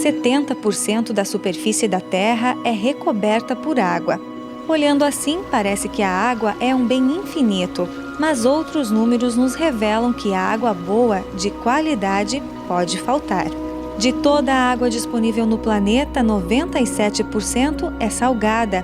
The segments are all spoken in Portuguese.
70% da superfície da Terra é recoberta por água. Olhando assim, parece que a água é um bem infinito, mas outros números nos revelam que a água boa, de qualidade, pode faltar. De toda a água disponível no planeta, 97% é salgada,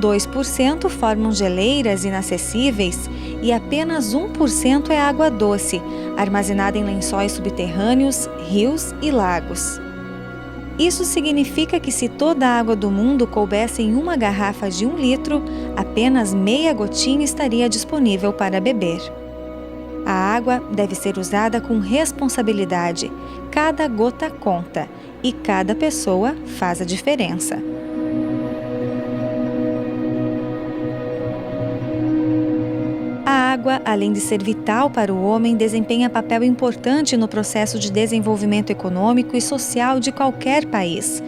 2% formam geleiras inacessíveis e apenas 1% é água doce, armazenada em lençóis subterrâneos, rios e lagos. Isso significa que se toda a água do mundo coubesse em uma garrafa de 1 litro, apenas meia gotinha estaria disponível para beber. A água deve ser usada com responsabilidade. Cada gota conta e cada pessoa faz a diferença. A água, além de ser vital para o homem, desempenha papel importante no processo de desenvolvimento econômico e social de qualquer país.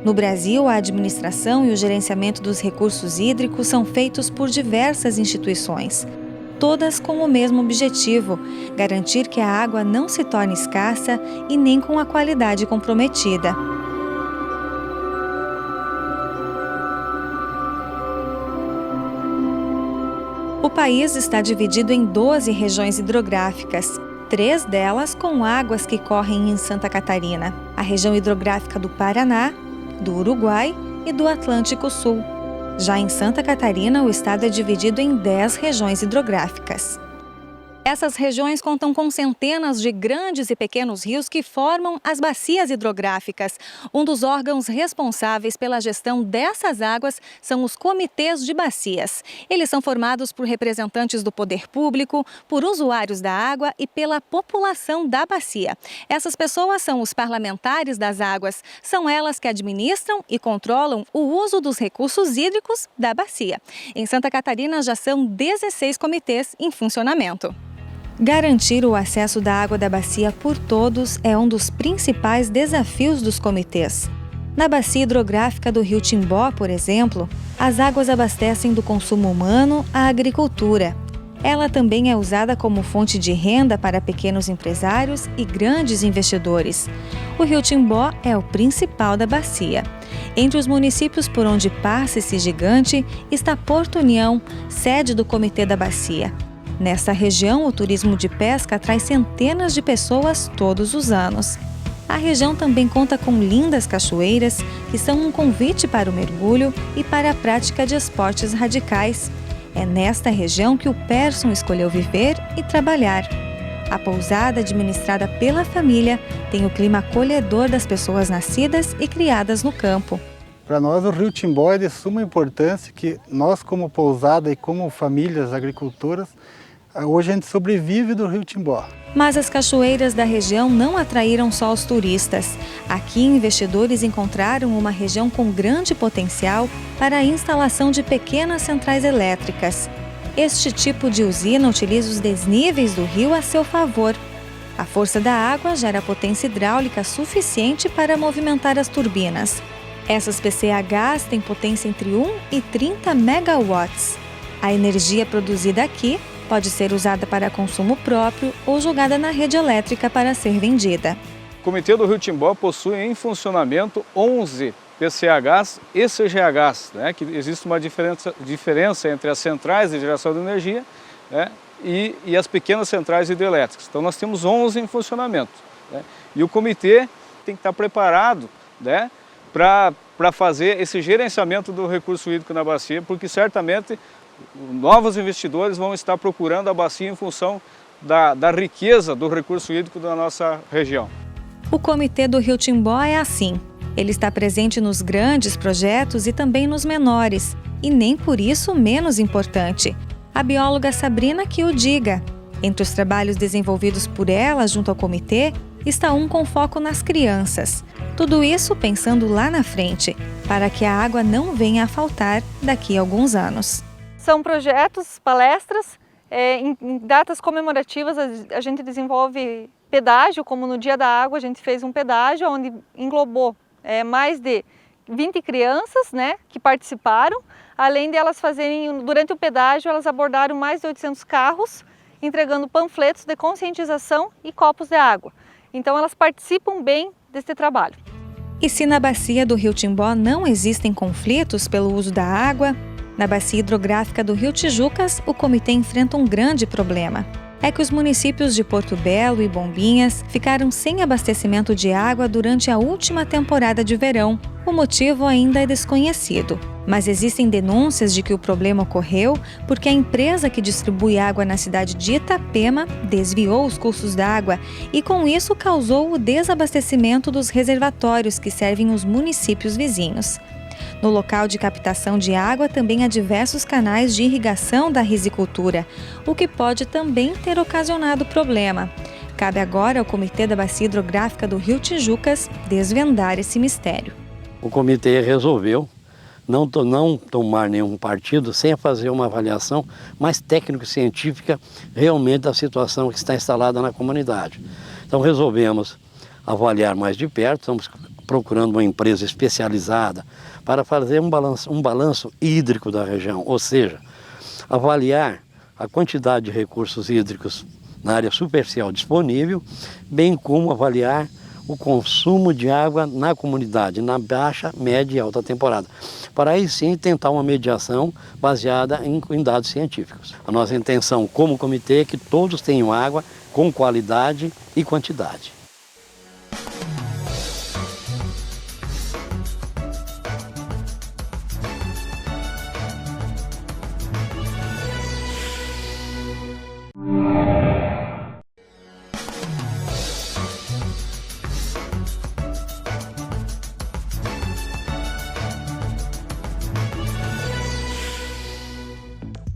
No Brasil, a administração e o gerenciamento dos recursos hídricos são feitos por diversas instituições, todas com o mesmo objetivo: garantir que a água não se torne escassa e nem com a qualidade comprometida. O país está dividido em 12 regiões hidrográficas, 3 delas com águas que correm em Santa Catarina: a região hidrográfica do Paraná, do Uruguai e do Atlântico Sul. Já em Santa Catarina, o estado é dividido em 10 regiões hidrográficas. Essas regiões contam com centenas de grandes e pequenos rios que formam as bacias hidrográficas. Um dos órgãos responsáveis pela gestão dessas águas são os comitês de bacias. Eles são formados por representantes do poder público, por usuários da água e pela população da bacia. Essas pessoas são os parlamentares das águas. São elas que administram e controlam o uso dos recursos hídricos da bacia. Em Santa Catarina já são 16 comitês em funcionamento. Garantir o acesso da água da bacia por todos é um dos principais desafios dos comitês. Na bacia hidrográfica do Rio Timbó, por exemplo, as águas abastecem do consumo humano à agricultura. Ela também é usada como fonte de renda para pequenos empresários e grandes investidores. O Rio Timbó é o principal da bacia. Entre os municípios por onde passa esse gigante está Porto União, sede do Comitê da Bacia. Nesta região, o turismo de pesca atrai centenas de pessoas todos os anos. A região também conta com lindas cachoeiras, que são um convite para o mergulho e para a prática de esportes radicais. É nesta região que o Persson escolheu viver e trabalhar. A pousada, administrada pela família, tem o clima acolhedor das pessoas nascidas e criadas no campo. Para nós, o Rio Timbó é de suma importância que nós, como pousada e como famílias agricultoras, hoje a gente sobrevive do Rio Timbó. Mas as cachoeiras da região não atraíram só os turistas. Aqui, investidores encontraram uma região com grande potencial para a instalação de pequenas centrais elétricas. Este tipo de usina utiliza os desníveis do rio a seu favor. A força da água gera potência hidráulica suficiente para movimentar as turbinas. Essas PCHs têm potência entre 1 e 30 megawatts. A energia produzida aqui pode ser usada para consumo próprio ou jogada na rede elétrica para ser vendida. O Comitê do Rio Timbó possui em funcionamento 11 PCHs e CGHs, que existe uma diferença entre as centrais de geração de energia, e as pequenas centrais hidrelétricas. Então nós temos 11 em funcionamento. E o comitê tem que estar preparado para fazer esse gerenciamento do recurso hídrico na bacia, porque certamente novos investidores vão estar procurando a bacia em função da riqueza do recurso hídrico da nossa região. O Comitê do Rio Timbó é assim. Ele está presente nos grandes projetos e também nos menores, e nem por isso menos importante. A bióloga Sabrina que o diga. Entre os trabalhos desenvolvidos por ela junto ao comitê, está um com foco nas crianças. Tudo isso pensando lá na frente, para que a água não venha a faltar daqui a alguns anos. São projetos, palestras, em datas comemorativas a gente desenvolve pedágio, como no Dia da Água a gente fez um pedágio onde englobou mais de 20 crianças que participaram, além de elas fazerem, durante o pedágio, elas abordaram mais de 800 carros, entregando panfletos de conscientização e copos de água. Então elas participam bem deste trabalho. E se na bacia do Rio Timbó não existem conflitos pelo uso da água, na bacia hidrográfica do Rio Tijucas, o comitê enfrenta um grande problema. É que os municípios de Porto Belo e Bombinhas ficaram sem abastecimento de água durante a última temporada de verão. O motivo ainda é desconhecido, mas existem denúncias de que o problema ocorreu porque a empresa que distribui água na cidade de Itapema desviou os cursos d'água e com isso causou o desabastecimento dos reservatórios que servem os municípios vizinhos. No local de captação de água também há diversos canais de irrigação da risicultura, o que pode também ter ocasionado problema. Cabe agora ao Comitê da Bacia Hidrográfica do Rio Tijucas desvendar esse mistério. O comitê resolveu não tomar nenhum partido sem fazer uma avaliação mais técnico-científica realmente da situação que está instalada na comunidade. Então resolvemos avaliar mais de perto, estamos procurando uma empresa especializada para fazer um balanço hídrico da região, ou seja, avaliar a quantidade de recursos hídricos na área superficial disponível, bem como avaliar o consumo de água na comunidade, na baixa, média e alta temporada, para aí sim tentar uma mediação baseada em dados científicos. A nossa intenção como comitê é que todos tenham água com qualidade e quantidade.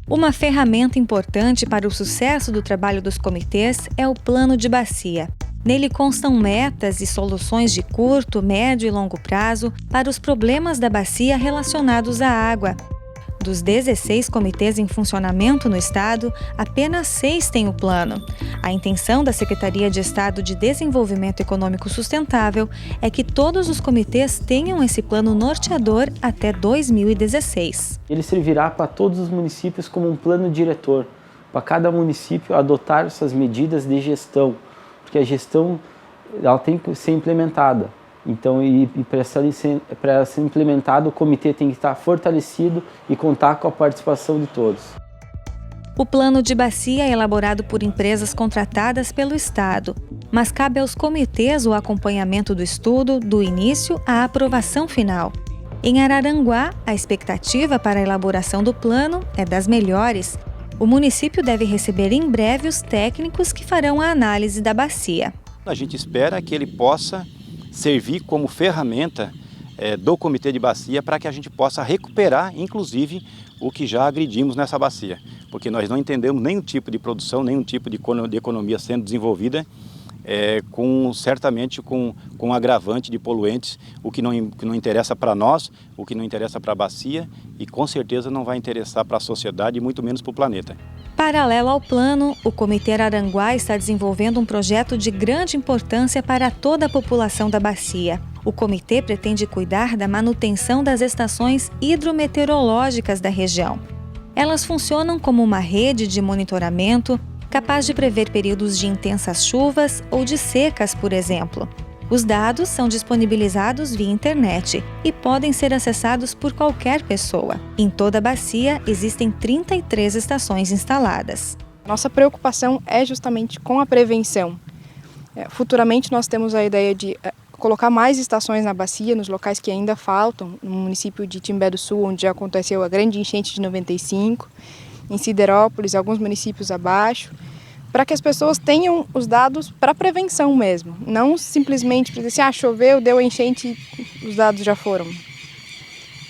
Uma ferramenta importante para o sucesso do trabalho dos comitês é o plano de bacia. Nele constam metas e soluções de curto, médio e longo prazo para os problemas da bacia relacionados à água. Dos 16 comitês em funcionamento no estado, apenas 6 têm o plano. A intenção da Secretaria de Estado de Desenvolvimento Econômico Sustentável é que todos os comitês tenham esse plano norteador até 2016. Ele servirá para todos os municípios como um plano diretor, para cada município adotar essas medidas de gestão, porque a gestão ela tem que ser implementada. Então, para ser implementado, o comitê tem que estar fortalecido e contar com a participação de todos. O plano de bacia é elaborado por empresas contratadas pelo Estado, mas cabe aos comitês o acompanhamento do estudo, do início à aprovação final. Em Araranguá, a expectativa para a elaboração do plano é das melhores. O município deve receber em breve os técnicos que farão a análise da bacia. A gente espera que ele possa servir como ferramenta do Comitê de Bacia para que a gente possa recuperar, inclusive, o que já agredimos nessa bacia. Porque nós não entendemos nenhum tipo de produção, nenhum tipo de economia sendo desenvolvida, certamente com agravante de poluentes, o que não interessa para nós, o que não interessa para a bacia e com certeza não vai interessar para a sociedade e muito menos para o planeta. Paralelo ao plano, o Comitê Araranguá está desenvolvendo um projeto de grande importância para toda a população da bacia. O comitê pretende cuidar da manutenção das estações hidrometeorológicas da região. Elas funcionam como uma rede de monitoramento capaz de prever períodos de intensas chuvas ou de secas, por exemplo. Os dados são disponibilizados via internet e podem ser acessados por qualquer pessoa. Em toda a bacia, existem 33 estações instaladas. Nossa preocupação é justamente com a prevenção. Futuramente nós temos a ideia de colocar mais estações na bacia, nos locais que ainda faltam, no município de Timbé do Sul, onde já aconteceu a grande enchente de 95, em Siderópolis, alguns municípios abaixo, para que as pessoas tenham os dados para prevenção mesmo, não simplesmente para dizer assim, choveu, deu enchente, os dados já foram.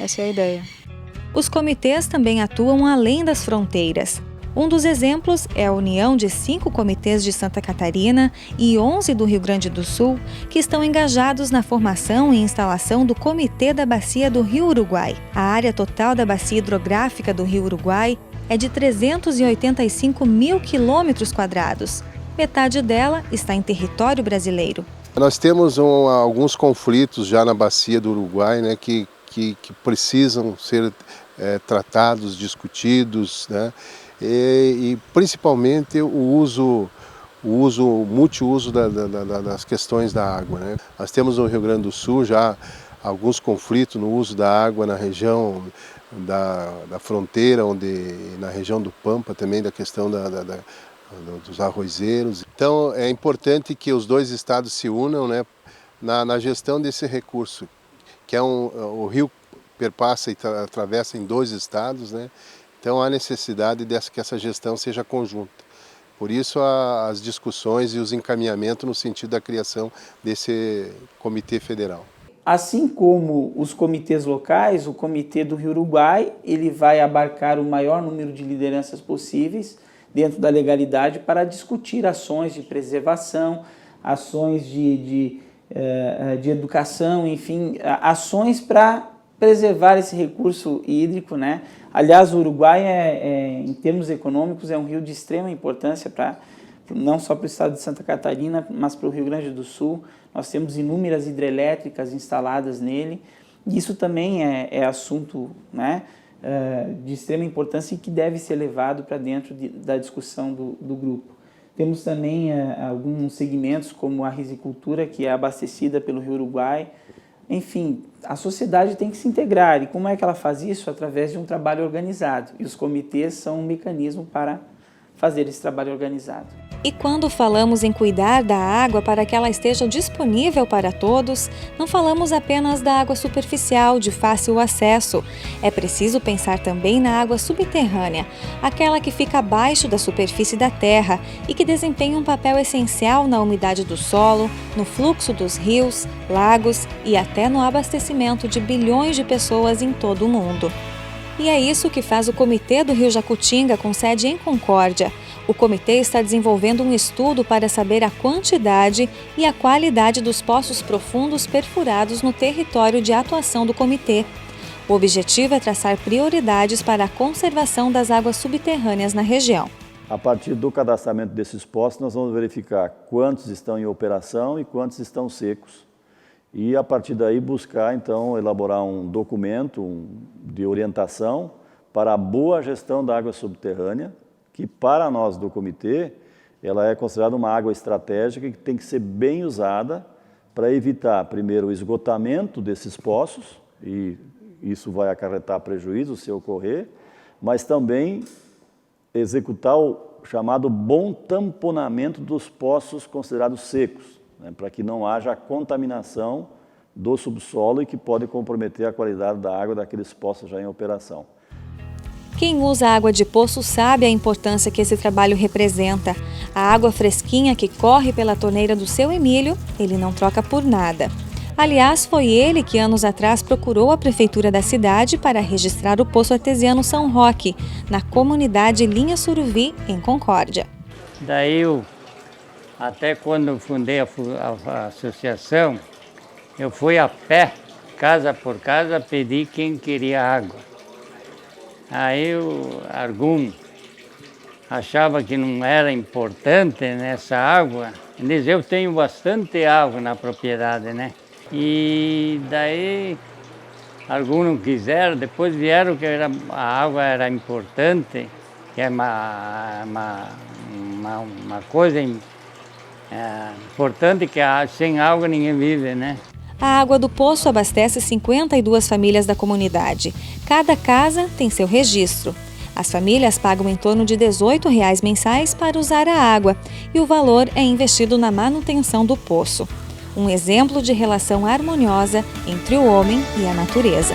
Essa é a ideia. Os comitês também atuam além das fronteiras. Um dos exemplos é a união de 5 comitês de Santa Catarina e 11 do Rio Grande do Sul, que estão engajados na formação e instalação do Comitê da Bacia do Rio Uruguai. A área total da bacia hidrográfica do Rio Uruguai é de 385 mil quilômetros quadrados. Metade dela está em território brasileiro. Nós temos alguns conflitos já na bacia do Uruguai, né, que precisam ser tratados, discutidos, né, e principalmente o o multiuso das questões da água, né? Nós temos no Rio Grande do Sul já alguns conflitos no uso da água na região da fronteira, na região do Pampa também, da questão dos arrozeiros. Então é importante que os dois estados se unam, né, na gestão desse recurso, que o rio perpassa e atravessa em 2 estados, né? Então há necessidade que essa gestão seja conjunta. Por isso as discussões e os encaminhamentos no sentido da criação desse comitê federal. Assim como os comitês locais, o Comitê do Rio Uruguai, ele vai abarcar o maior número de lideranças possíveis dentro da legalidade para discutir ações de preservação, ações de educação, enfim, ações para preservar esse recurso hídrico, né? Aliás, o Uruguai, em termos econômicos, é um rio de extrema importância não só para o estado de Santa Catarina, mas para o Rio Grande do Sul. Nós temos inúmeras hidrelétricas instaladas nele. Isso também é assunto, né, de extrema importância e que deve ser levado para dentro da discussão do grupo. Temos também alguns segmentos como a risicultura, que é abastecida pelo Rio Uruguai. Enfim, a sociedade tem que se integrar. E como é que ela faz isso? Através de um trabalho organizado. E os comitês são um mecanismo para fazer esse trabalho organizado. E quando falamos em cuidar da água para que ela esteja disponível para todos, não falamos apenas da água superficial de fácil acesso. É preciso pensar também na água subterrânea, aquela que fica abaixo da superfície da terra e que desempenha um papel essencial na umidade do solo, no fluxo dos rios, lagos e até no abastecimento de bilhões de pessoas em todo o mundo. E é isso que faz o Comitê do Rio Jacutinga, com sede em Concórdia. O comitê está desenvolvendo um estudo para saber a quantidade e a qualidade dos poços profundos perfurados no território de atuação do comitê. O objetivo é traçar prioridades para a conservação das águas subterrâneas na região. A partir do cadastramento desses poços, nós vamos verificar quantos estão em operação e quantos estão secos. E, a partir daí, buscar, então, elaborar um documento de orientação para a boa gestão da água subterrânea, que, para nós do comitê, ela é considerada uma água estratégica que tem que ser bem usada para evitar, primeiro, o esgotamento desses poços, e isso vai acarretar prejuízo se ocorrer, mas também executar o chamado bom tamponamento dos poços considerados secos, né, para que não haja contaminação do subsolo e que pode comprometer a qualidade da água daqueles poços já em operação. Quem usa água de poço sabe a importância que esse trabalho representa. A água fresquinha que corre pela torneira do seu Emílio, ele não troca por nada. Aliás, foi ele que anos atrás procurou a prefeitura da cidade para registrar o Poço Artesiano São Roque, na comunidade Linha Suruvi, em Concórdia. Daí até quando fundei a associação, eu fui a pé, casa por casa, pedir quem queria água. Aí algum achava que não era importante nessa água. Eles, eu tenho bastante água na propriedade, né? E daí alguns não quiseram, depois vieram que a água era importante, que é uma coisa importante, que sem água ninguém vive, né? A água do poço abastece 52 famílias da comunidade. Cada casa tem seu registro. As famílias pagam em torno de R$ 18 mensais para usar a água e o valor é investido na manutenção do poço. Um exemplo de relação harmoniosa entre o homem e a natureza.